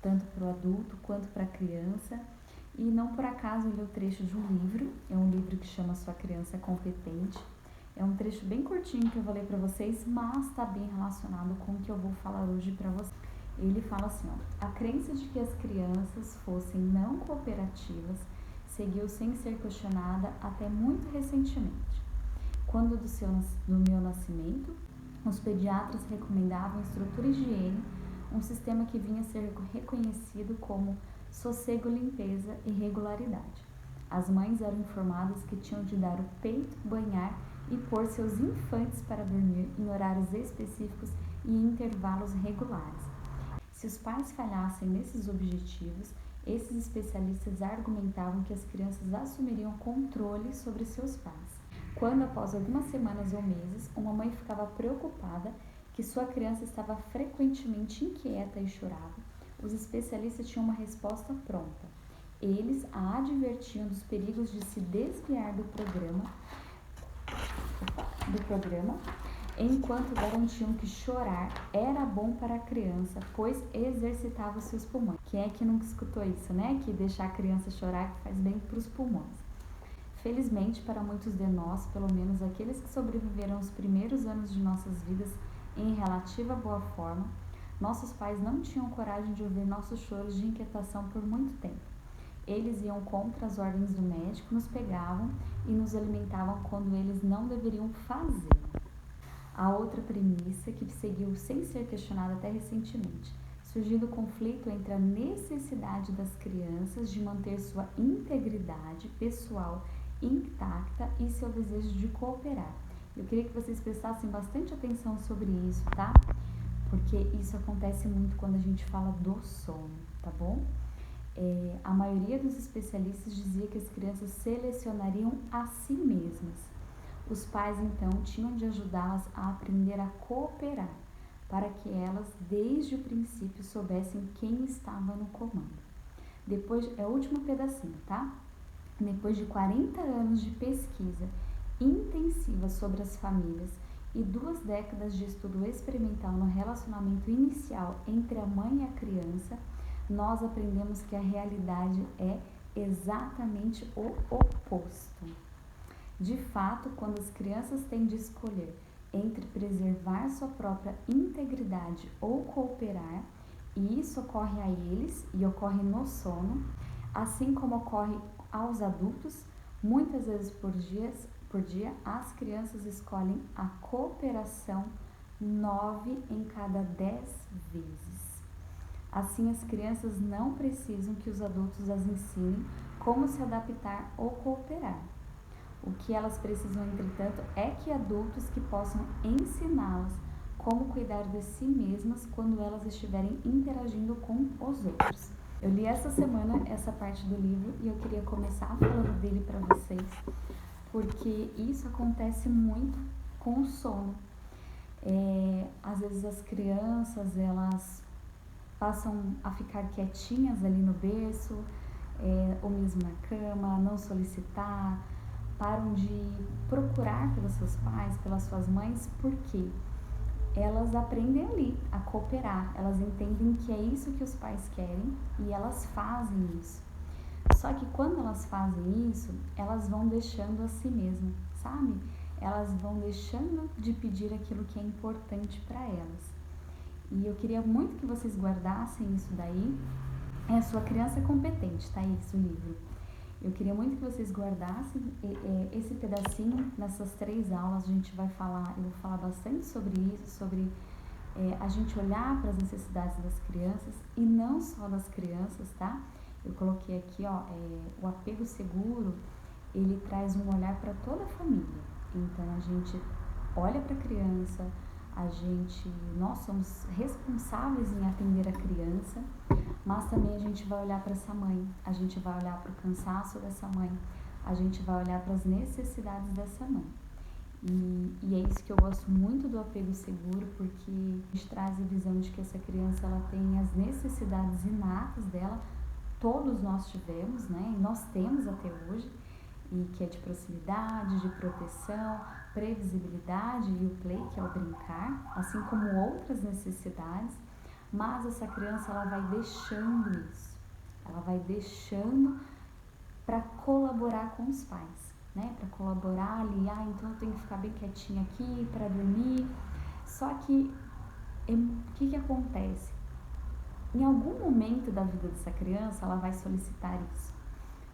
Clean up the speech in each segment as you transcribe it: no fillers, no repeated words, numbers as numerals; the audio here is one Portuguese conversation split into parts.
tanto para o adulto quanto para a criança. E não por acaso ele é o trecho de um livro, é um livro que chama Sua Criança Competente. É um trecho bem curtinho que eu vou ler para vocês, mas está bem relacionado com o que eu vou falar hoje para vocês. Ele fala assim, ó: a crença de que as crianças fossem não cooperativas seguiu sem ser questionada até muito recentemente. Quando do meu nascimento, os pediatras recomendavam estrutura e higiene, um sistema que vinha a ser reconhecido como sossego, limpeza e regularidade. As mães eram informadas que tinham de dar o peito, banhar e pôr seus infantes para dormir em horários específicos e em intervalos regulares. Se os pais falhassem nesses objetivos, esses especialistas argumentavam que as crianças assumiriam controle sobre seus pais. Quando, após algumas semanas ou meses, uma mãe ficava preocupada que sua criança estava frequentemente inquieta e chorava, os especialistas tinham uma resposta pronta. Eles a advertiam dos perigos de se desviar do programa, enquanto garantiam que chorar era bom para a criança, pois exercitava os seus pulmões. Quem é que nunca escutou isso, né? Que deixar a criança chorar faz bem para os pulmões. Felizmente, para muitos de nós, pelo menos aqueles que sobreviveram aos primeiros anos de nossas vidas em relativa boa forma, nossos pais não tinham coragem de ouvir nossos choros de inquietação por muito tempo. Eles iam contra as ordens do médico, nos pegavam e nos alimentavam quando eles não deveriam fazer. A outra premissa, que seguiu sem ser questionada até recentemente, surgiu do conflito entre a necessidade das crianças de manter sua integridade pessoal intacta e seu desejo de cooperar. Eu queria que vocês prestassem bastante atenção sobre isso, tá? Porque isso acontece muito quando a gente fala do sono, tá bom? A maioria dos especialistas dizia que as crianças selecionariam a si mesmas. Os pais, então, tinham de ajudá-las a aprender a cooperar, para que elas, desde o princípio, soubessem quem estava no comando. Depois, é o último pedacinho, tá? Depois de 40 anos de pesquisa intensiva sobre as famílias e 2 décadas de estudo experimental no relacionamento inicial entre a mãe e a criança, nós aprendemos que a realidade é exatamente o oposto. De fato, quando as crianças têm de escolher entre preservar sua própria integridade ou cooperar, e isso ocorre a eles e ocorre no sono, assim como ocorre aos adultos, muitas vezes por dia, as crianças escolhem a cooperação 9 em cada 10 vezes. Assim, as crianças não precisam que os adultos as ensinem como se adaptar ou cooperar. O que elas precisam, entretanto, é que adultos que possam ensiná-las como cuidar de si mesmas quando elas estiverem interagindo com os outros. Eu li essa semana essa parte do livro e eu queria começar falando dele para vocês, porque isso acontece muito com o sono. Às vezes as crianças, elas passam a ficar quietinhas ali no berço, ou mesmo na cama, não solicitar, param de procurar pelos seus pais, pelas suas mães, porque elas aprendem ali a cooperar, elas entendem que é isso que os pais querem e elas fazem isso. Só que quando elas fazem isso, elas vão deixando a si mesmas, sabe? Elas vão deixando de pedir aquilo que é importante para elas. E eu queria muito que vocês guardassem isso daí. É a Sua Criança Competente, tá isso o livro. Eu queria muito que vocês guardassem esse pedacinho. Nessas 3 aulas eu vou falar bastante sobre isso, sobre a gente olhar para as necessidades das crianças e não só das crianças, tá? Eu coloquei aqui, o apego seguro, ele traz um olhar para toda a família. Então a gente olha para a criança, nós somos responsáveis em atender a criança, mas também a gente vai olhar para essa mãe, a gente vai olhar para o cansaço dessa mãe, a gente vai olhar para as necessidades dessa mãe. E é isso que eu gosto muito do apego seguro, porque a gente traz a visão de que essa criança ela tem as necessidades inatas dela, todos nós tivemos, né? E nós temos até hoje, e que é de proximidade, de proteção, previsibilidade e o play, que é o brincar, assim como outras necessidades, mas essa criança ela vai deixando isso, ela vai deixando para colaborar com os pais, né? Para colaborar ali, então eu tenho que ficar bem quietinha aqui para dormir. Só que o que acontece? Em algum momento da vida dessa criança, ela vai solicitar isso.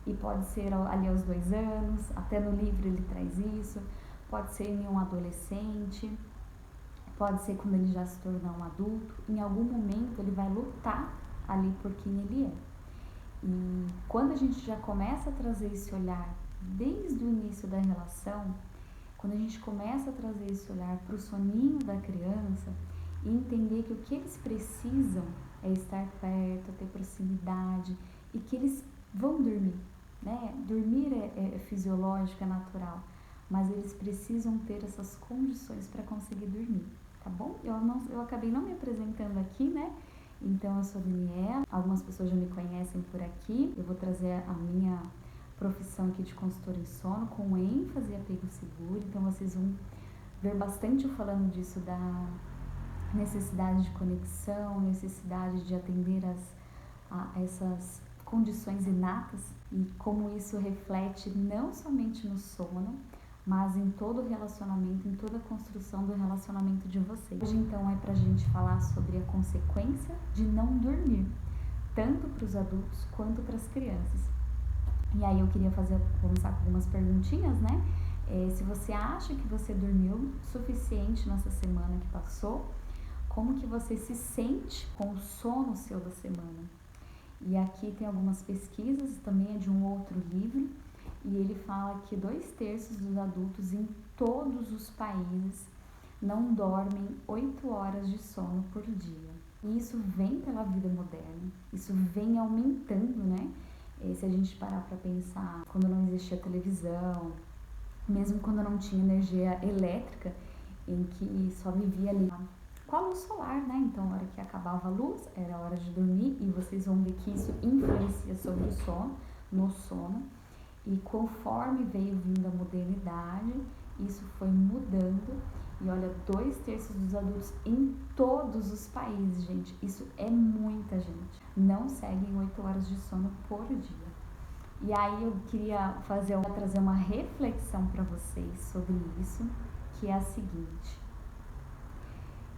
E pode ser ali aos 2 anos, até no livro ele traz isso, pode ser em um adolescente, pode ser quando ele já se tornar um adulto. Em algum momento ele vai lutar ali por quem ele é. E quando a gente já começa a trazer esse olhar desde o início da relação, quando a gente começa a trazer esse olhar para o soninho da criança e entender que o que eles precisam é estar perto, ter proximidade e que eles vão dormir, né? Dormir é fisiológico, é natural, mas eles precisam ter essas condições para conseguir dormir, tá bom? Eu acabei não me apresentando aqui, né? Então eu sou Daniela, algumas pessoas já me conhecem por aqui, eu vou trazer a minha profissão aqui de consultora em sono com ênfase em apego seguro, então vocês vão ver bastante eu falando disso, da necessidade de conexão, necessidade de atender a essas condições inatas e como isso reflete não somente no sono, mas em todo o relacionamento, em toda a construção do relacionamento de vocês. Hoje então é pra gente falar sobre a consequência de não dormir, tanto para os adultos quanto para as crianças. E aí eu queria começar com algumas perguntinhas, né? Se você acha que você dormiu suficiente nessa semana que passou, como que você se sente com o sono seu da semana? E aqui tem algumas pesquisas, também é de um outro livro, e ele fala que 2/3 dos adultos em todos os países não dormem 8 horas de sono por dia. E isso vem pela vida moderna, isso vem aumentando, né? Se a gente parar para pensar, quando não existia televisão, mesmo quando não tinha energia elétrica, em que só vivia ali com a luz solar, né? Então, a hora que acabava a luz, era a hora de dormir, e vocês vão ver que isso influencia sobre o sono, no sono. E conforme veio vindo a modernidade, isso foi mudando. E olha, 2/3 dos adultos em todos os países, gente, isso é muita gente, não seguem 8 horas de sono por dia. E aí eu queria trazer uma reflexão para vocês sobre isso, que é a seguinte: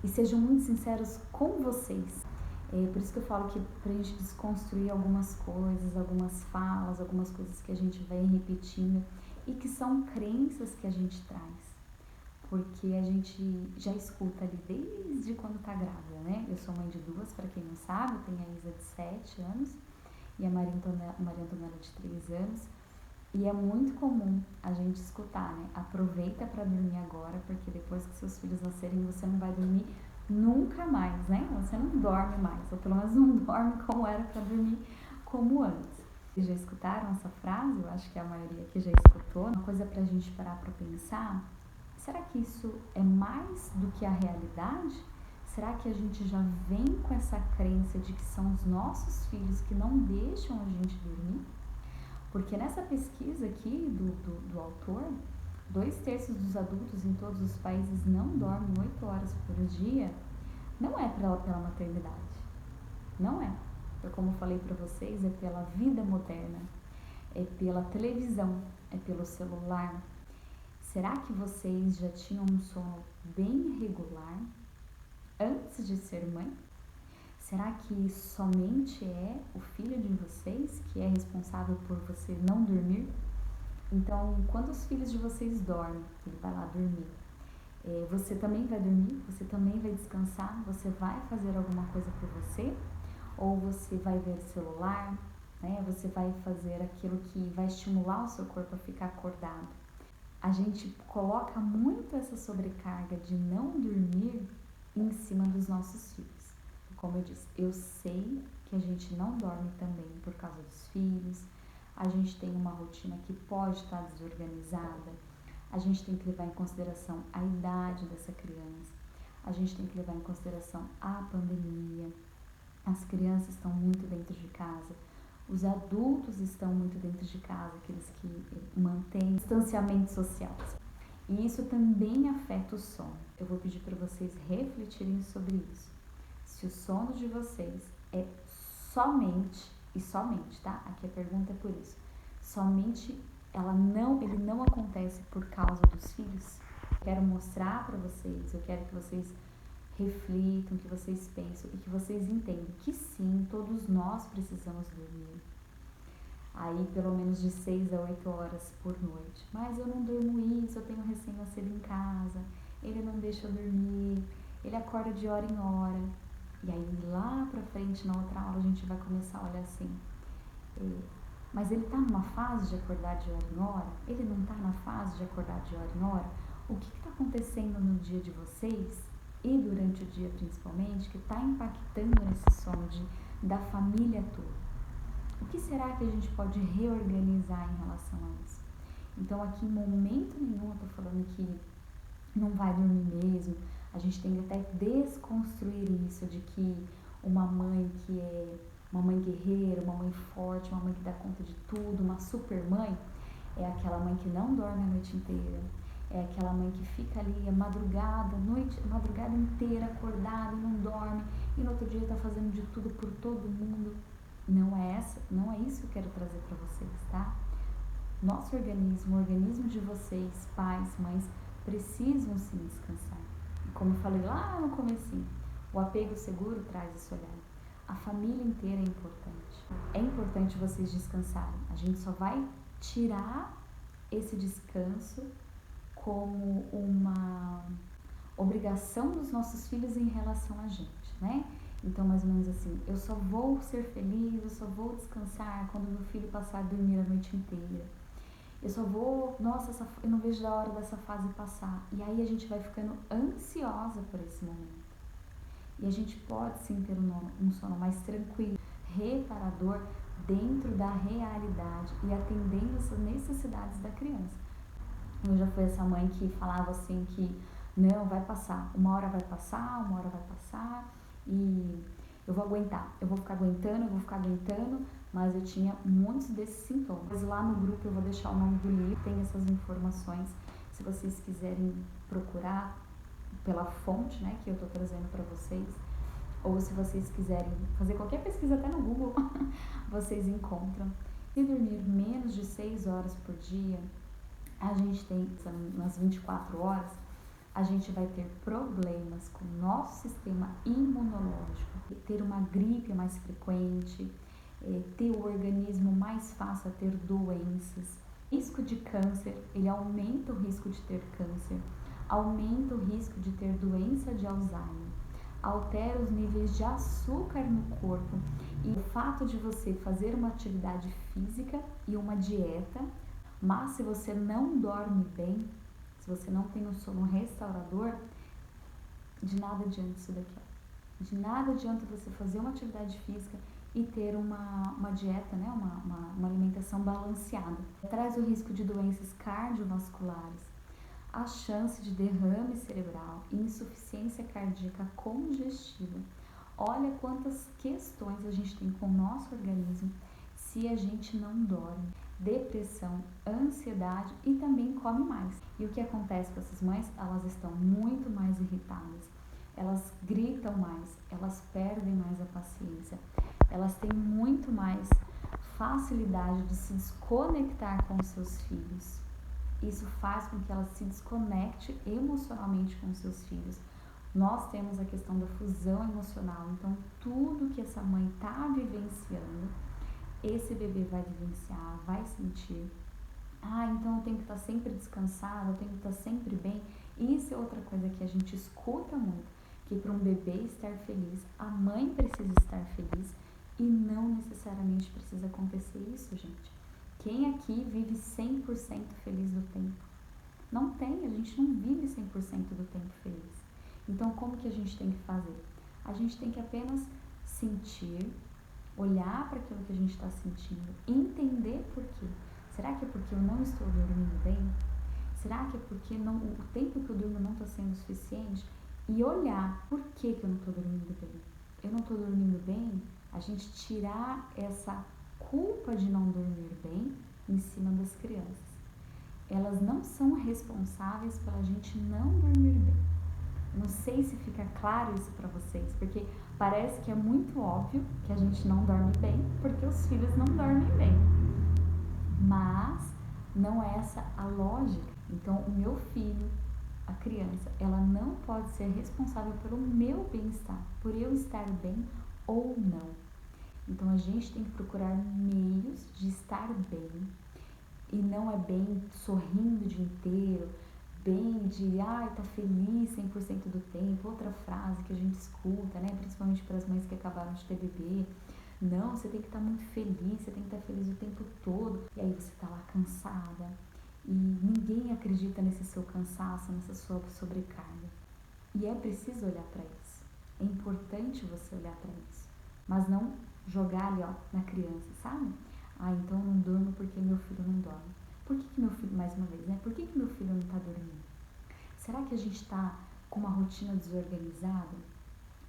e sejam muito sinceros com vocês. Por isso que eu falo que pra gente desconstruir algumas coisas, algumas falas, algumas coisas que a gente vem repetindo e que são crenças que a gente traz. Porque a gente já escuta ali desde quando tá grávida, né? Eu sou mãe de 2, para quem não sabe, eu tenho a Isa de 7 anos e a Maria Antonella de 3 anos. E é muito comum a gente escutar, né? Aproveita para dormir agora, porque depois que seus filhos nascerem, você não vai dormir nunca mais, né? Você não dorme mais, ou pelo menos não dorme como era para dormir como antes. Vocês já escutaram essa frase? Eu acho que a maioria aqui já escutou. Uma coisa pra gente parar para pensar: será que isso é mais do que a realidade? Será que a gente já vem com essa crença de que são os nossos filhos que não deixam a gente dormir? Porque nessa pesquisa aqui do autor, 2/3 dos adultos em todos os países não dormem 8 horas por dia. Não é pela maternidade, não é. Como eu falei para vocês, é pela vida moderna, é pela televisão, é pelo celular. Será que vocês já tinham um sono bem regular antes de ser mãe? Será que somente é o filho de vocês que é responsável por você não dormir? Então, quando os filhos de vocês dormem, ele vai lá dormir, você também vai dormir? Você também vai descansar? Você vai fazer alguma coisa por você? Ou você vai ver celular, né? Você vai fazer aquilo que vai estimular o seu corpo a ficar acordado. A gente coloca muito essa sobrecarga de não dormir em cima dos nossos filhos. Como eu disse, eu sei que a gente não dorme também por causa dos filhos, a gente tem uma rotina que pode estar desorganizada, a gente tem que levar em consideração a idade dessa criança, a gente tem que levar em consideração a pandemia, as crianças estão muito dentro de casa, os adultos estão muito dentro de casa, aqueles que mantêm distanciamento social. E isso também afeta o sono. Eu vou pedir para vocês refletirem sobre isso. se o sono de vocês é somente, e somente, tá? Aqui a pergunta é por isso. Somente ele não acontece por causa dos filhos. Eu quero mostrar para vocês, eu quero que vocês reflitam, que vocês pensem e que vocês entendam que sim, todos nós precisamos dormir. Aí pelo menos de 6 a 8 horas por noite. Mas eu não durmo isso, eu tenho um recém-nascido em casa, ele não deixa eu dormir, ele acorda de hora em hora. E aí lá pra frente, na outra aula, a gente vai começar a olhar assim, mas ele tá numa fase de acordar de hora em hora? Ele não tá na fase de acordar de hora em hora? O que tá acontecendo no dia de vocês, e durante o dia principalmente, que tá impactando nesse sono da família toda? O que será que a gente pode reorganizar em relação a isso? Então aqui em momento nenhum eu tô falando que não vai dormir mesmo. A gente tem que até desconstruir isso de que uma mãe que é uma mãe guerreira, uma mãe forte, uma mãe que dá conta de tudo, uma super mãe, é aquela mãe que não dorme a noite inteira, é aquela mãe que fica ali a madrugada inteira acordada e não dorme, e no outro dia tá fazendo de tudo por todo mundo. Não é isso que eu quero trazer para vocês, tá? Nosso organismo, o organismo de vocês, pais, mães, precisam sim descansar. E como eu falei lá no comecinho, o apego seguro traz esse olhar. A família inteira é importante. É importante vocês descansarem. A gente só vai tirar esse descanso como uma obrigação dos nossos filhos em relação a gente, né? Então, mais ou menos assim, eu só vou ser feliz, eu só vou descansar quando meu filho passar a dormir a noite inteira. Eu só vou, eu não vejo da hora dessa fase passar. E aí a gente vai ficando ansiosa por esse momento. E a gente pode sim ter um sono mais tranquilo, reparador, dentro da realidade e atendendo essas necessidades da criança. Eu já fui essa mãe que falava assim que não, vai passar, uma hora vai passar e eu vou aguentar, eu vou ficar aguentando, mas eu tinha muitos desses sintomas. Lá no grupo eu vou deixar o nome do livro, tem essas informações, se vocês quiserem procurar pela fonte, né, que eu tô trazendo para vocês, ou se vocês quiserem fazer qualquer pesquisa até no Google, vocês encontram. Se dormir menos de 6 horas por dia, a gente tem, nas 24 horas, a gente vai ter problemas com o nosso sistema imunológico, ter uma gripe mais frequente, ter o organismo mais fácil a ter doenças. Risco de câncer, ele aumenta o risco de ter câncer, aumenta o risco de ter doença de Alzheimer, altera os níveis de açúcar no corpo. E o fato de você fazer uma atividade física e uma dieta, mas se você não dorme bem, se você não tem um sono restaurador, de nada adianta isso daqui, ó. De nada adianta você fazer uma atividade física e ter uma dieta, né, uma alimentação balanceada. Traz o risco de doenças cardiovasculares, a chance de derrame cerebral, insuficiência cardíaca congestiva. Olha quantas questões a gente tem com o nosso organismo se a gente não dorme. Depressão, ansiedade e também come mais. E o que acontece com essas mães? Elas estão muito mais irritadas, elas gritam mais, elas perdem mais a paciência, elas têm muito mais facilidade de se desconectar com seus filhos. Isso faz com que ela se desconecte emocionalmente com seus filhos. Nós temos a questão da fusão emocional, então tudo que essa mãe está vivenciando, esse bebê vai vivenciar, vai sentir. Então eu tenho que estar sempre descansada, eu tenho que estar sempre bem. Isso é outra coisa que a gente escuta muito, que para um bebê estar feliz, a mãe precisa estar feliz e não necessariamente precisa acontecer isso, gente. Quem aqui vive 100% feliz do tempo? Não tem, a gente não vive 100% do tempo feliz. Então como que a gente tem que fazer? A gente tem que apenas sentir, olhar para aquilo que a gente está sentindo, entender por quê. Será que é porque eu não estou dormindo bem? Será que é porque o tempo que eu durmo não está sendo suficiente? E olhar por que eu não estou dormindo bem. Eu não estou dormindo bem, a gente tirar essa culpa de não dormir bem em cima das crianças. Elas não são responsáveis pela gente não dormir bem. Não sei se fica claro isso para vocês, porque Parece que é muito óbvio que a gente não dorme bem porque os filhos não dormem bem. Mas não é essa a lógica. Então, o meu filho, a criança, ela não pode ser responsável pelo meu bem-estar, por eu estar bem ou não. Então, a gente tem que procurar meios de estar bem. E não é bem sorrindo o dia inteiro, bem de, tá feliz 100% do tempo. Outra frase que a gente escuta, né, principalmente para as mães que acabaram de ter bebê. Não, você tem que estar muito feliz, você tem que estar feliz o tempo todo. E aí você está lá cansada. E ninguém acredita nesse seu cansaço, nessa sua sobrecarga. E é preciso olhar para isso. É importante você olhar para isso. Mas não jogar ali, na criança, sabe? Então eu não durmo porque meu filho não dorme. Por que meu filho, mais uma vez, né? Por que meu filho não está dormindo? Será que a gente está com uma rotina desorganizada?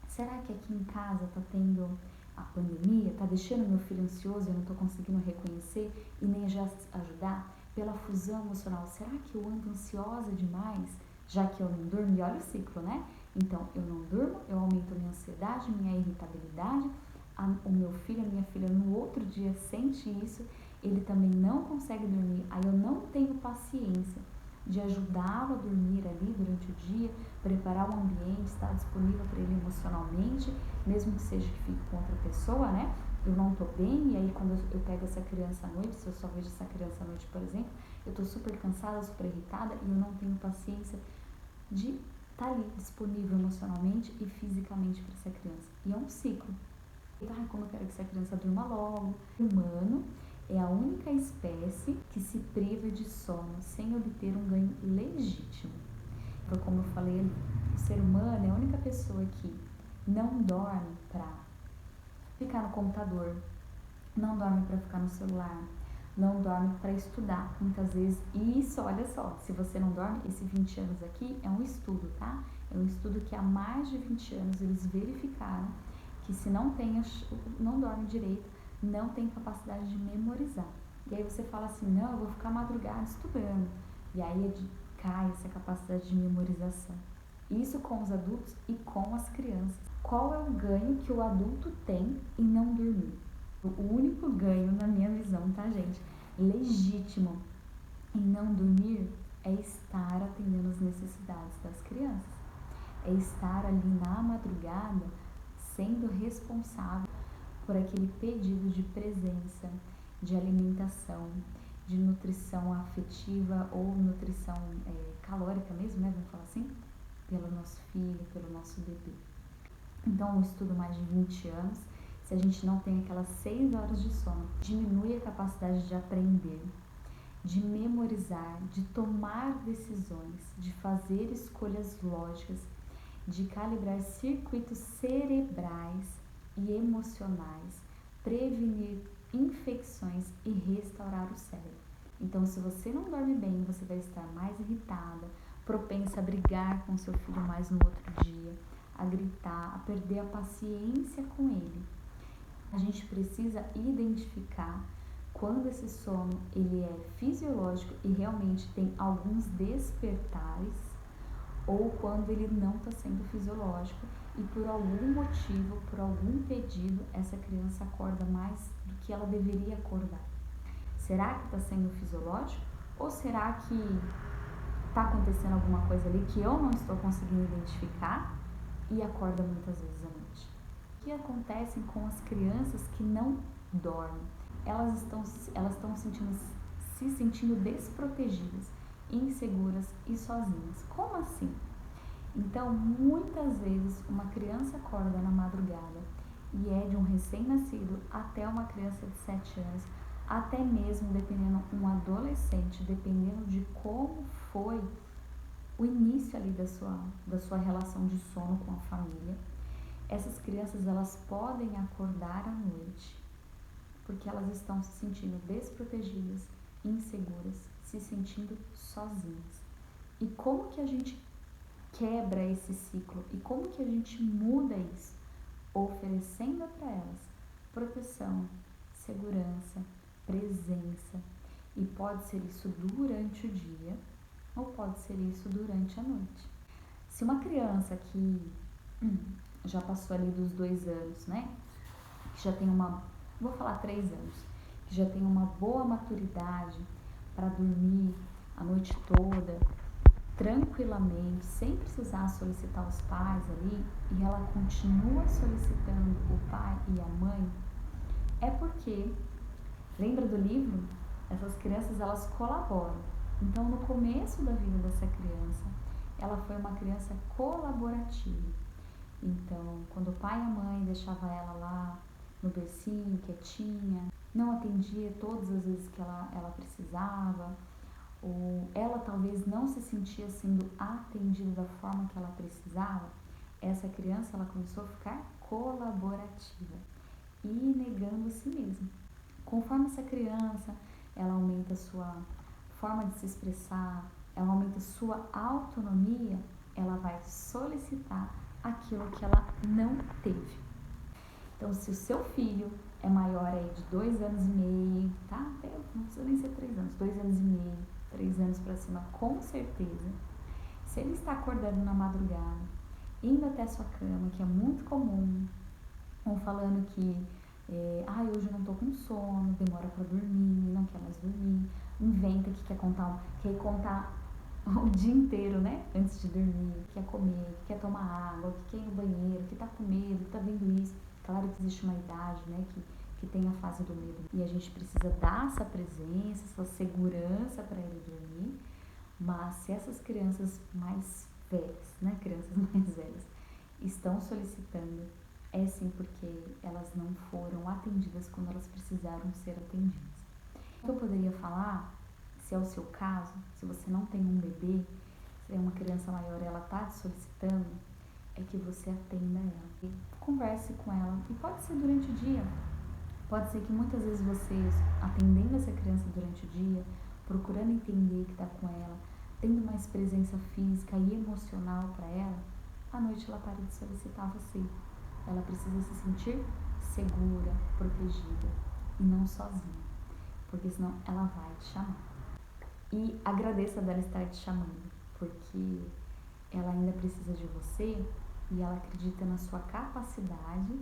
Será que aqui em casa está tendo a pandemia, está deixando meu filho ansioso e eu não estou conseguindo reconhecer e nem já ajudar? Pela fusão emocional, será que eu ando ansiosa demais, já que eu não durmo? E olha o ciclo, né? Então, eu não durmo, eu aumento a minha ansiedade, minha irritabilidade, o meu filho, a minha filha, no outro dia sente isso, ele também não consegue dormir, aí eu não tenho paciência de ajudá-lo a dormir ali durante o dia, preparar o ambiente, estar disponível para ele emocionalmente, mesmo que seja que fique com outra pessoa, né? Eu não tô bem, e aí quando eu pego essa criança à noite, se eu só vejo essa criança à noite, por exemplo, eu tô super cansada, super irritada, e eu não tenho paciência de estar ali disponível emocionalmente e fisicamente para essa criança. E é um ciclo. Como eu quero que essa criança durma logo. O humano é a única espécie que se priva de sono sem obter um ganho legítimo. Então, como eu falei, o ser humano é a única pessoa que não dorme para ficar no computador, não dorme para ficar no celular, não dorme para estudar. Muitas vezes, isso, olha só, se você não dorme, esse 20 anos aqui é um estudo, tá? É um estudo que há mais de 20 anos eles verificaram que se não dorme direito, não tem capacidade de memorizar. E aí você fala assim, não, eu vou ficar madrugada estudando. E aí cai essa capacidade de memorização. Isso com os adultos e com as crianças. Qual é o ganho que o adulto tem em não dormir? O único ganho, na minha visão, tá, gente? Legítimo em não dormir é estar atendendo as necessidades das crianças. É estar ali na madrugada sendo responsável por aquele pedido de presença, de alimentação, de nutrição afetiva ou nutrição calórica mesmo, né? Vamos falar assim, pelo nosso filho, pelo nosso bebê. Então, um estudo mais de 20 anos, se a gente não tem aquelas 6 horas de sono, diminui a capacidade de aprender, de memorizar, de tomar decisões, de fazer escolhas lógicas, de calibrar circuitos cerebrais e emocionais, prevenir infecções e restaurar o cérebro. Então, se você não dorme bem, você vai estar mais irritada, propensa a brigar com seu filho mais no outro dia, a gritar, a perder a paciência com ele. A gente precisa identificar quando esse sono ele é fisiológico e realmente tem alguns despertares, ou quando ele não está sendo fisiológico e por algum motivo, por algum pedido, essa criança acorda mais do que ela deveria acordar. Será que está sendo fisiológico? Ou será que está acontecendo alguma coisa ali que eu não estou conseguindo identificar e acorda muitas vezes à noite? O que acontece com as crianças que não dormem? Elas estão se sentindo desprotegidas, inseguras e sozinhas. Como assim? Então, muitas vezes, uma criança acorda na madrugada e é de um recém-nascido até uma criança de 7 anos, até mesmo dependendo um adolescente, dependendo de como foi o início ali da sua relação de sono com a família. Essas crianças, elas podem acordar à noite porque elas estão se sentindo desprotegidas, inseguras, se sentindo sozinhas. E como que a gente quebra esse ciclo e como que a gente muda isso? Oferecendo para elas proteção, segurança, presença, e pode ser isso durante o dia ou pode ser isso durante a noite. Se uma criança que já passou ali dos 2 anos, né? Que já tem vou falar 3 anos, que já tem uma boa maturidade para dormir a noite toda, tranquilamente, sem precisar solicitar os pais ali, e ela continua solicitando o pai e a mãe, é porque, lembra do livro? Essas crianças, elas colaboram. Então, no começo da vida dessa criança, ela foi uma criança colaborativa. Então, quando o pai e a mãe deixavam ela lá no bercinho, quietinha, não atendia todas as vezes que ela precisava, ou ela talvez não se sentia sendo atendida da forma que ela precisava, essa criança, ela começou a ficar colaborativa e negando a si mesma. Conforme essa criança, ela aumenta a sua forma de se expressar, ela aumenta a sua autonomia, ela vai solicitar aquilo que ela não teve. Então, se o seu filho é maior aí de 2 anos e meio, tá? Não precisa nem ser 3 anos, 2 anos e meio, 3 anos pra cima, com certeza. Se ele está acordando na madrugada, indo até a sua cama, que é muito comum, ou falando que hoje eu não tô com sono, demora pra dormir, não quer mais dormir, inventa que quer contar o dia inteiro, né? Antes de dormir, que quer comer, que quer tomar água, que quer ir no banheiro, que tá com medo, que tá vendo isso. Claro que existe uma idade, né, que tem a fase do medo. E a gente precisa dar essa presença, essa segurança para ele dormir. Mas se essas crianças mais velhas, né, crianças mais velhas, estão solicitando, é sim porque elas não foram atendidas quando elas precisaram ser atendidas. O que eu poderia falar, se é o seu caso, se você não tem um bebê, se é uma criança maior e ela está te solicitando, é que você atenda ela e converse com ela. E pode ser durante o dia. Pode ser que muitas vezes vocês, atendendo essa criança durante o dia, procurando entender o que está com ela, tendo mais presença física e emocional para ela, à noite ela para de solicitar você. Ela precisa se sentir segura, protegida e não sozinha, porque senão ela vai te chamar. E agradeça dela estar te chamando, porque ela ainda precisa de você e ela acredita na sua capacidade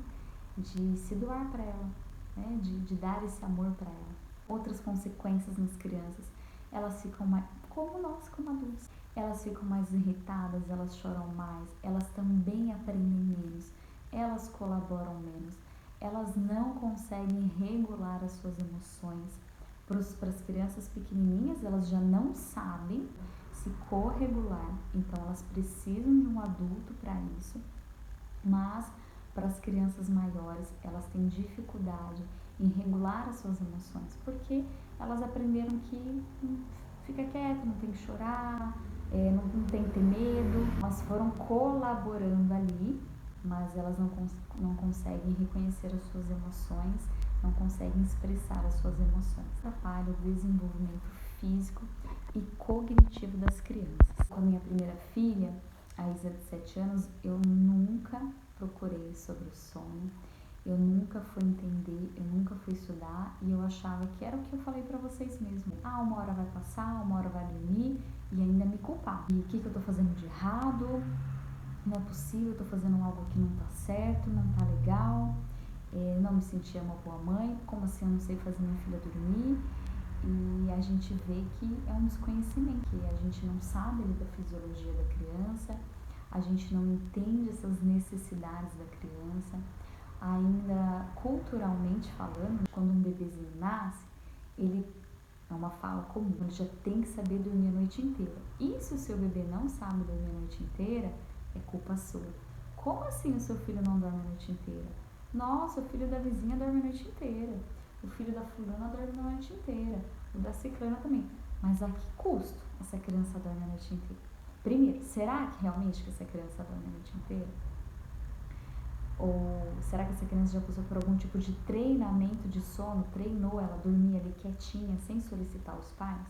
de se doar para ela, né? de dar esse amor para ela. Outras consequências nas crianças, elas ficam mais, como nós, como adultos, elas ficam mais irritadas, elas choram mais, elas também aprendem menos, elas colaboram menos, elas não conseguem regular as suas emoções. Para as crianças pequenininhas, elas já não sabem se corregular, então elas precisam de um adulto para isso, mas para as crianças maiores, elas têm dificuldade em regular as suas emoções, porque elas aprenderam que fica quieto, não tem que chorar, não tem que ter medo. Elas foram colaborando ali, mas elas não conseguem reconhecer as suas emoções, não conseguem expressar as suas emoções. Atrapalha o desenvolvimento físico e cognitivo das crianças. Com a minha primeira filha, a Isa de 7 anos, eu nunca procurei sobre o sono, eu nunca fui entender, eu nunca fui estudar e eu achava que era o que eu falei pra vocês mesmo. Uma hora vai passar, uma hora vai dormir e ainda me culpar. E o que eu tô fazendo de errado? Não é possível, eu tô fazendo algo que não tá certo, não tá legal, não me sentia uma boa mãe, como assim eu não sei fazer minha filha dormir? E a gente vê que é um desconhecimento, que a gente não sabe ali da fisiologia da criança, a gente não entende essas necessidades da criança. Ainda culturalmente falando, quando um bebezinho nasce, ele é uma fala comum, ele já tem que saber dormir a noite inteira. E se o seu bebê não sabe dormir a noite inteira, é culpa sua. Como assim o seu filho não dorme a noite inteira? Nossa, o filho da vizinha dorme a noite inteira. O filho da fulana dorme a noite inteira. O da ciclana também. Mas a que custo essa criança dorme a noite inteira? Primeiro, será que realmente que essa criança dorme a noite inteira? Ou será que essa criança já passou por algum tipo de treinamento de sono? Treinou ela dormir ali quietinha, sem solicitar os pais?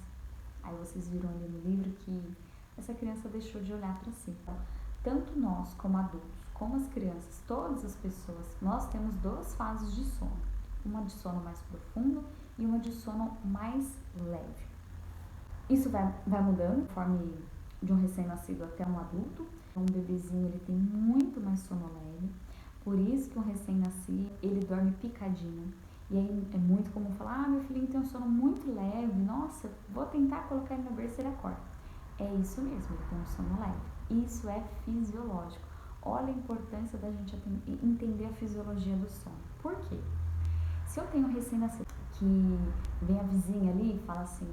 Aí vocês viram ali no livro que essa criança deixou de olhar para si. Então, tanto nós como adultos, como as crianças, todas as pessoas, nós temos 2 fases de sono. Uma de sono mais profundo e uma de sono mais leve. Isso vai mudando conforme de um recém-nascido até um adulto. Um bebezinho ele tem muito mais sono leve. Por isso que um recém-nascido, ele dorme picadinho. E aí é muito comum falar, meu filhinho tem um sono muito leve, nossa, vou tentar colocar ele na berço e ele acorda. É isso mesmo, ele tem um sono leve. Isso é fisiológico. Olha a importância da gente entender a fisiologia do sono. Por quê? Se eu tenho um recém-nascido que vem a vizinha ali e fala assim,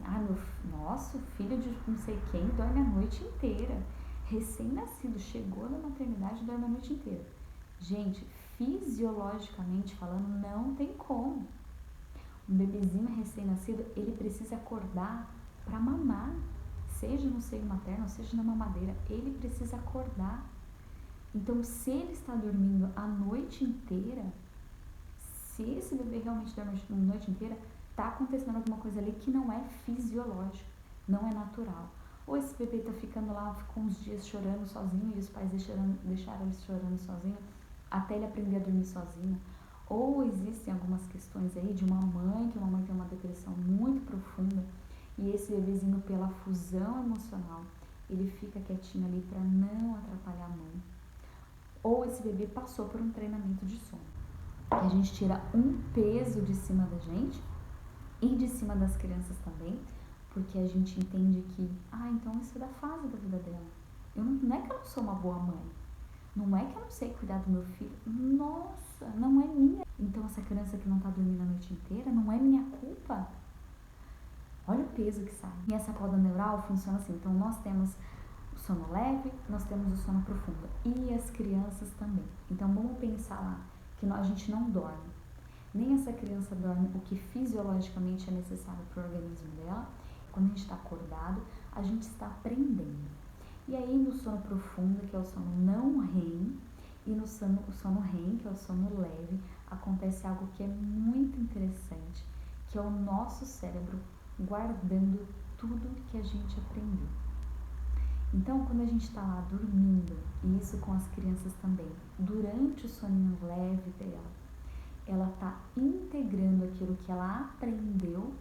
nosso filho de não sei quem dorme a noite inteira. Recém-nascido, chegou na maternidade e dorme a noite inteira. Gente, fisiologicamente falando, não tem como. Um bebezinho recém-nascido, ele precisa acordar para mamar, seja no seio materno, seja na mamadeira, ele precisa acordar. Então, se ele está dormindo a noite inteira, se esse bebê realmente dorme a noite inteira, está acontecendo alguma coisa ali que não é fisiológico, não é natural. Ou esse bebê está ficando lá, ficou uns dias chorando sozinho e os pais deixaram ele chorando sozinho até ele aprender a dormir sozinho. Ou existem algumas questões aí de uma mãe tem uma depressão muito profunda e esse bebezinho, pela fusão emocional, ele fica quietinho ali para não atrapalhar a mãe. Ou esse bebê passou por um treinamento de sono, que a gente tira um peso de cima da gente e de cima das crianças também, porque a gente entende que, então isso é da fase da vida dela. Não é que eu não sou uma boa mãe, não é que eu não sei cuidar do meu filho, nossa, não é minha. Então essa criança que não tá dormindo a noite inteira não é minha culpa. Olha o peso que sai. E essa poda neural funciona assim, então nós temos o sono leve, nós temos o sono profundo e as crianças também. Então vamos pensar lá que a gente não dorme. Nem essa criança dorme o que fisiologicamente é necessário para o organismo dela. Quando a gente está acordado, a gente está aprendendo. E aí no sono profundo, que é o sono não REM, e no sono REM, que é o sono leve, acontece algo que é muito interessante, que é o nosso cérebro guardando tudo que a gente aprendeu. Então, quando a gente está lá dormindo, e isso com as crianças também, durante o soninho leve dela, ela está integrando aquilo que ela aprendeu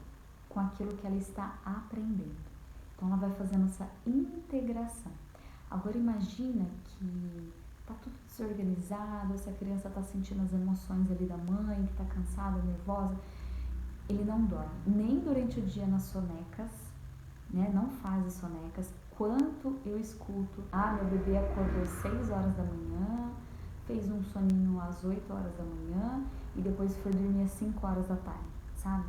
com aquilo que ela está aprendendo. Então, ela vai fazendo essa integração. Agora, imagina que está tudo desorganizado, essa criança está sentindo as emoções ali da mãe, que está cansada, nervosa. Ele não dorme, nem durante o dia nas sonecas, né? Não faz as sonecas. Quanto eu escuto, meu bebê acordou às 6 horas da manhã, fez um soninho às 8 horas da manhã e depois foi dormir às 5 horas da tarde, sabe?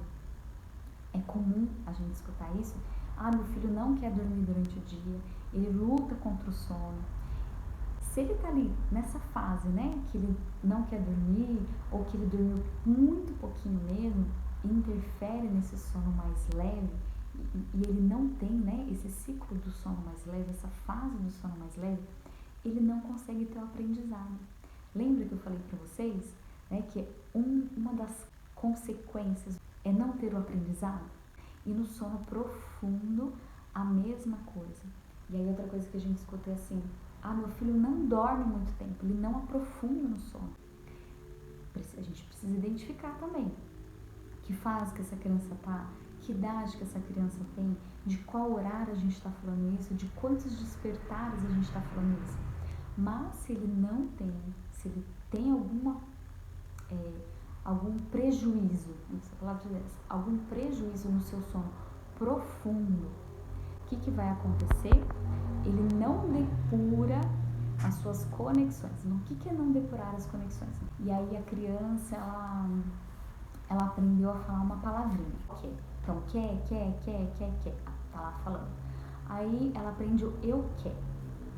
É comum a gente escutar isso. Meu filho não quer dormir durante o dia, ele luta contra o sono. Se ele tá ali nessa fase, né, que ele não quer dormir ou que ele dormiu muito pouquinho mesmo, interfere nesse sono mais leve, e ele não tem, né, esse ciclo do sono mais leve, essa fase do sono mais leve, ele não consegue ter o aprendizado. Lembra que eu falei para vocês, né, que uma das consequências é não ter o aprendizado? E no sono profundo, a mesma coisa. E aí outra coisa que a gente escuta é assim, meu filho não dorme muito tempo, ele não aprofunda no sono. A gente precisa identificar também que fase que essa criança tá, que idade que essa criança tem, de qual horário a gente está falando isso, de quantos despertares a gente está falando isso. Mas se ele não tem, se ele tem algum prejuízo, essa palavra é essa, algum prejuízo no seu sono profundo, o que vai acontecer? Ele não depura as suas conexões. O que é não depurar as conexões? E aí a criança, ela aprendeu a falar uma palavrinha. Então, quer. Tá lá falando. Aí ela aprende o eu quer.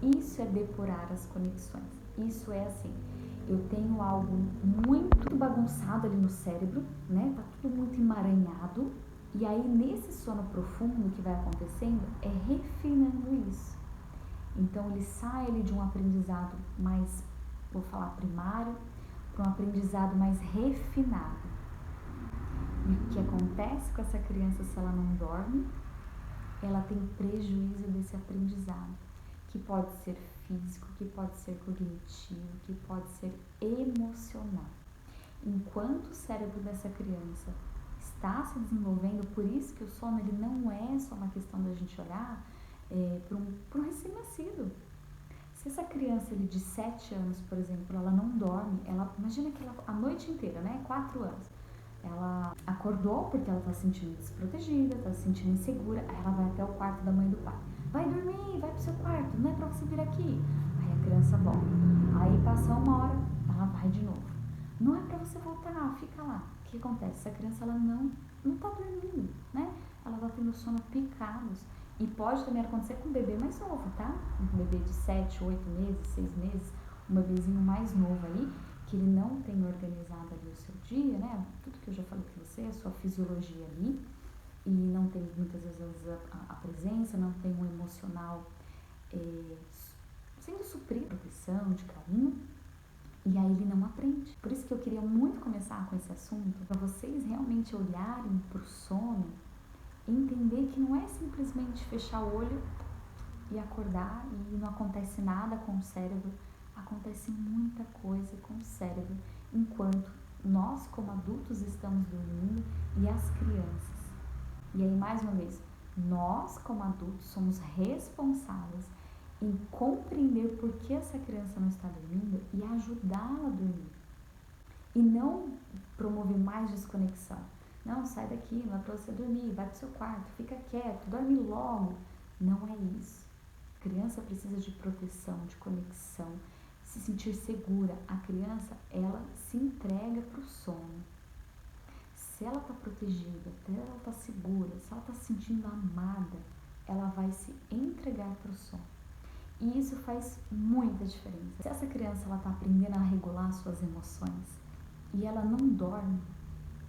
Isso é depurar as conexões. Isso é assim, eu tenho algo muito bagunçado ali no cérebro, né? Tá tudo muito emaranhado. E aí nesse sono profundo que vai acontecendo é refinando isso. Então ele sai ali de um aprendizado mais, vou falar primário, para um aprendizado mais refinado. E o que acontece com essa criança se ela não dorme? Ela tem prejuízo desse aprendizado, que pode ser físico, que pode ser cognitivo, que pode ser emocional. Enquanto o cérebro dessa criança está se desenvolvendo, por isso que o sono ele não é só uma questão da gente olhar para um recém-nascido. Se essa criança ali, de 7 anos, por exemplo, ela não dorme, imagina que ela, a noite inteira, né, 4 anos, ela acordou porque ela tá se sentindo desprotegida, tá se sentindo insegura, aí ela vai até o quarto da mãe e do pai. Vai dormir, vai pro seu quarto, não é pra você vir aqui. Aí a criança volta. Aí passa 1 hora, ela vai de novo. Não é pra você voltar, fica lá. O que acontece? Essa criança, ela não tá dormindo, né? Ela tá tendo sono picados. E pode também acontecer com um bebê mais novo, tá? Um bebê de 7, 8 meses, 6 meses, um bebezinho mais novo aí, que ele não tem organizado ali o seu dia, né? Tudo que eu já falei pra você, a sua fisiologia ali, e não tem muitas vezes a presença, não tem um emocional sendo suprido, proteção, de carinho, e aí ele não aprende. Por isso que eu queria muito começar com esse assunto, para vocês realmente olharem pro sono e entender que não é simplesmente fechar o olho e acordar e não acontece nada com o cérebro. Acontece muita coisa com o cérebro enquanto nós, como adultos, estamos dormindo e as crianças. E aí, mais uma vez, nós, como adultos, somos responsáveis em compreender por que essa criança não está dormindo e ajudá-la a dormir. E não promover mais desconexão. Não, sai daqui, não é para você dormir, vai pro seu quarto, fica quieto, dorme logo. Não é isso. A criança precisa de proteção, de conexão, se sentir segura. A criança, ela se entrega pro sono. Se ela está protegida, se ela está segura, se ela está se sentindo amada, ela vai se entregar para o sono. E isso faz muita diferença. Se essa criança está aprendendo a regular suas emoções e ela não dorme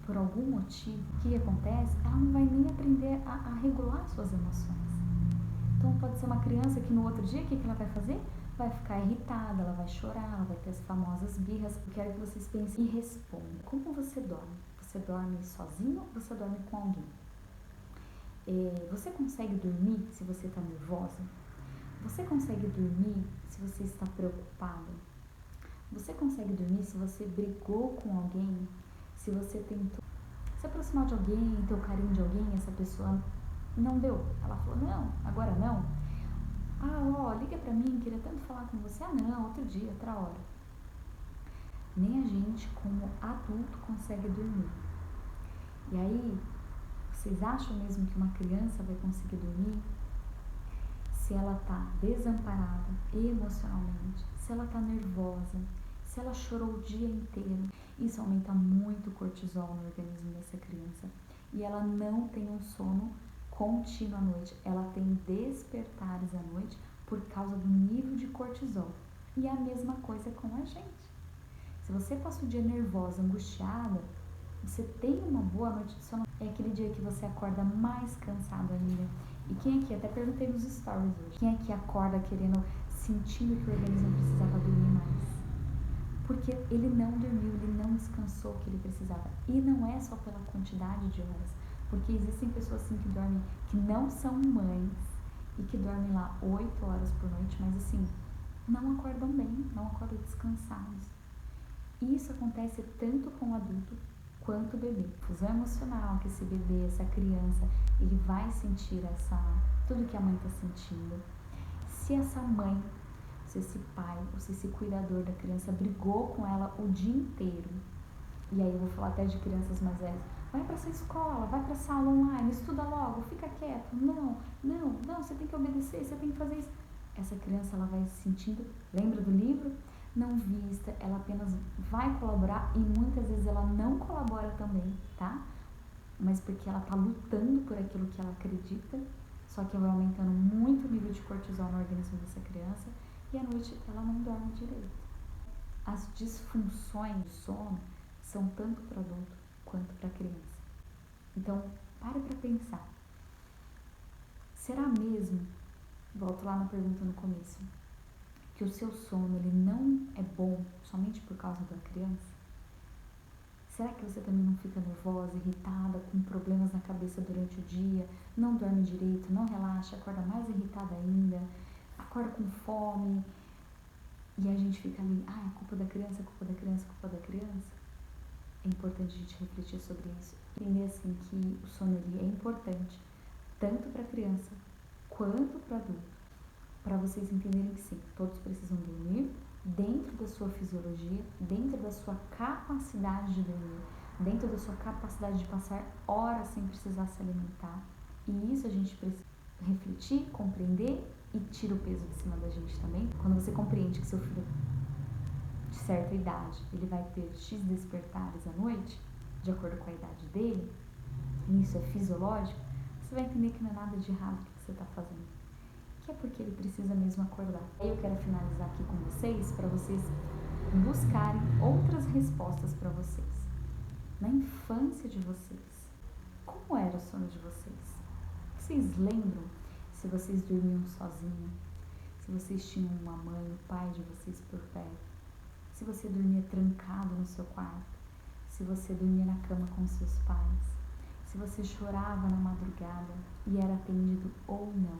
por algum motivo, o que acontece? Ela não vai nem aprender a regular suas emoções. Então pode ser uma criança que no outro dia, o que ela vai fazer? Vai ficar irritada, ela vai chorar, ela vai ter as famosas birras. Eu quero que vocês pensem e respondam. Como você dorme? Você dorme sozinho ou você dorme com alguém? Você consegue dormir se você está nervosa? Você consegue dormir se você está preocupada? Você consegue dormir se você brigou com alguém? Se você tentou se aproximar de alguém, ter o carinho de alguém, essa pessoa não deu? Ela falou, não, agora não. Liga pra mim, queria tanto falar com você. Não, outro dia, outra hora. Nem a gente, como adulto, consegue dormir. E aí, vocês acham mesmo que uma criança vai conseguir dormir se ela tá desamparada emocionalmente, se ela tá nervosa, se ela chorou o dia inteiro? Isso aumenta muito o cortisol no organismo dessa criança. E ela não tem um sono contínuo à noite. Ela tem despertares à noite por causa do nível de cortisol. E a mesma coisa com a gente. Se você passa o dia nervosa, angustiada, você tem uma boa noite de sono, é aquele dia que você acorda mais cansado ainda. E quem aqui, até perguntei nos stories hoje, quem aqui acorda querendo, sentindo que o organismo precisava dormir mais? Porque ele não dormiu, ele não descansou o que ele precisava. E não é só pela quantidade de horas, porque existem pessoas assim que dormem, que não são mães e que dormem lá 8 horas por noite, mas assim, não acordam bem, não acordam descansados. E isso acontece tanto com o adulto quanto o bebê. Fusão emocional que esse bebê, essa criança, ele vai sentir tudo que a mãe está sentindo. Se essa mãe, se esse pai, ou se esse cuidador da criança brigou com ela o dia inteiro, e aí eu vou falar até de crianças mais velhas, vai para essa escola, vai para essa aula online, estuda logo, fica quieto, não, você tem que obedecer, você tem que fazer isso. Essa criança, ela vai se sentindo, lembra do livro? Não vista, ela apenas vai colaborar e muitas vezes ela não colabora também, tá? Mas porque ela tá lutando por aquilo que ela acredita, só que vai aumentando muito o nível de cortisol no organismo dessa criança e à noite ela não dorme direito. As disfunções do sono são tanto para adulto quanto para criança. Então, pare para pensar. Será mesmo, volto lá na pergunta no começo, que o seu sono ele não é bom somente por causa da criança? Será que você também não fica nervosa, irritada, com problemas na cabeça durante o dia, não dorme direito, não relaxa, acorda mais irritada ainda, acorda com fome, e a gente fica ali, é culpa da criança, culpa da criança, culpa da criança? É importante a gente refletir sobre isso. Entender assim que o sono ele é importante, tanto para a criança quanto para o adulto. para vocês entenderem que sim, todos precisam dormir dentro da sua fisiologia, dentro da sua capacidade de dormir, dentro da sua capacidade de passar horas sem precisar se alimentar. E isso a gente precisa refletir, compreender e tira o peso de cima da gente também. Quando você compreende que seu filho de certa idade, ele vai ter X despertares à noite, de acordo com a idade dele, e isso é fisiológico, você vai entender que não é nada de errado o que você está fazendo, que é porque ele precisa mesmo acordar. Aí eu quero finalizar aqui com vocês, para vocês buscarem outras respostas para vocês. Na infância de vocês, como era o sono de vocês? Vocês lembram se vocês dormiam sozinhos? Se vocês tinham uma mãe, um pai de vocês por perto? Se você dormia trancado no seu quarto? Se você dormia na cama com seus pais? Se você chorava na madrugada e era atendido ou não?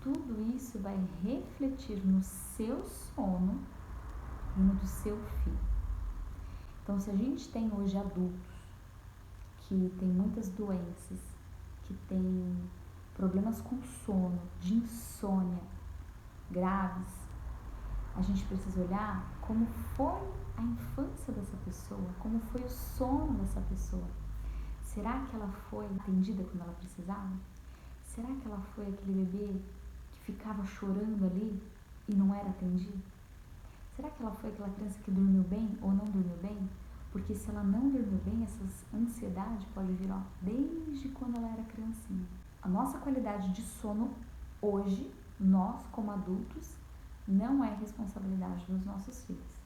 Tudo isso vai refletir no seu sono e no do seu filho. Então, se a gente tem hoje adultos que têm muitas doenças, que têm problemas com sono, de insônia graves, a gente precisa olhar como foi a infância dessa pessoa, como foi o sono dessa pessoa. Será que ela foi atendida quando ela precisava? Será que ela foi aquele bebê que ficava chorando ali e não era atendido? Será que ela foi aquela criança que dormiu bem ou não dormiu bem? Porque se ela não dormiu bem, essa ansiedade pode vir desde quando ela era criancinha. A nossa qualidade de sono hoje, nós como adultos, não é responsabilidade dos nossos filhos.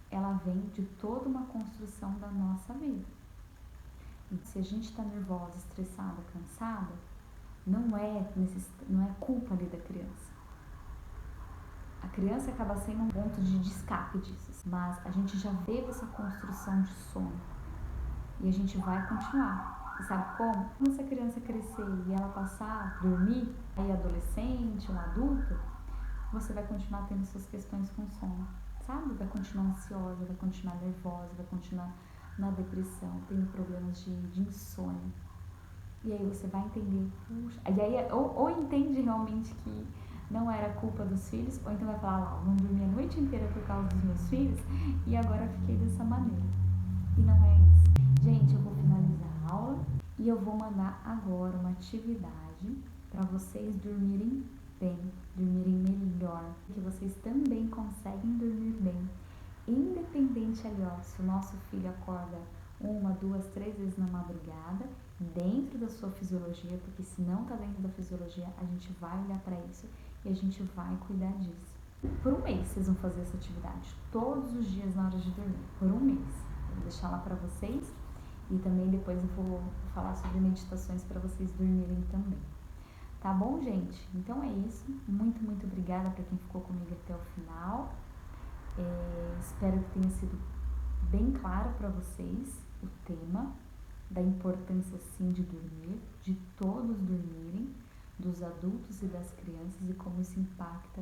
Ela vem de toda uma construção da nossa vida. E se a gente está nervosa, estressada, cansada, não é culpa ali da criança. A criança acaba sendo um ponto de escape disso, mas a gente já teve essa construção de sono e a gente vai continuar. E sabe como? Quando essa criança crescer e ela passar a dormir, aí adolescente, um adulto, você vai continuar tendo suas questões com sono, sabe? Vai continuar ansiosa, vai continuar nervosa, vai continuar na depressão, tendo problemas de insônia. E aí você vai entender, puxa, e aí ou entende realmente que não era culpa dos filhos, ou então vai falar, não dormi a noite inteira por causa dos meus filhos e agora fiquei dessa maneira. E não é isso. Gente, eu vou finalizar a aula e eu vou mandar agora uma atividade para vocês dormirem bem, dormirem melhor, que vocês também conseguem dormir bem, independente ali, se o nosso filho acorda 1, 2, 3 vezes na madrugada, dentro da sua fisiologia, porque se não tá dentro da fisiologia, a gente vai olhar para isso e a gente vai cuidar disso. Por um mês vocês vão fazer essa atividade, todos os dias na hora de dormir, por um mês. Eu vou deixar lá para vocês e também depois eu vou falar sobre meditações para vocês dormirem também. Tá bom, gente? Então é isso. Muito, muito obrigada para quem ficou comigo até o final. Espero que tenha sido bem claro para vocês o tema da importância, sim, de dormir, de todos dormirem, dos adultos e das crianças e como isso impacta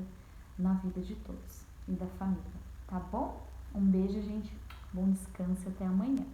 na vida de todos e da família. Tá bom? Um beijo, gente. Bom descanso e até amanhã.